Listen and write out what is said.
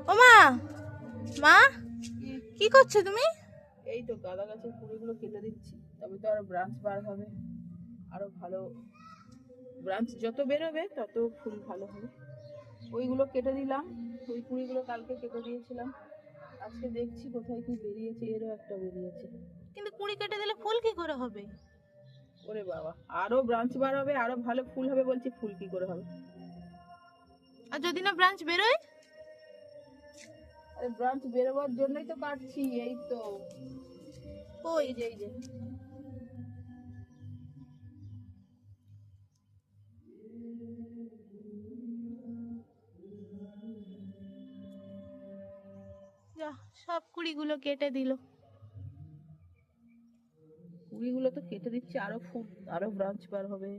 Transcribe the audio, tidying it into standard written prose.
ও মা, মা কি করছো তুমি? এই তো গাঁদা গাছের কুড়িগুলো কেটে দিচ্ছি, তবে তো আরো ব্রাঞ্চ বার হবে, আরো ভালো ব্রাঞ্চ যত বেরোবে তত ফুল ভালো হবে। ওইগুলো কেটে দিলাম, ওই কুড়িগুলো কালকে কেটে দিয়েছিলাম। আজকে দেখছি কোথায় কি বেরিয়েছে, এরও একটা বেরিয়েছে। কিন্তু কুড়ি কেটে দিলে ফুল কি করে হবে? ওরে বাবা, আরো ব্রাঞ্চ বার হবে, আরো ভালো ফুল হবে বলছি, ফুল কি করে হবে? আর যদি না ব্রাঞ্চ বেরোয়? আরে ব্রাঞ্চ বেরোবার জন্যই তো কাটছি, এই তো ওই এই যে যা, সব কুড়িগুলো কেটে দিল। কুড়িগুলো তো কেটে দিচ্ছি, আরো ফুল আরো ব্রাঞ্চ বার হবে।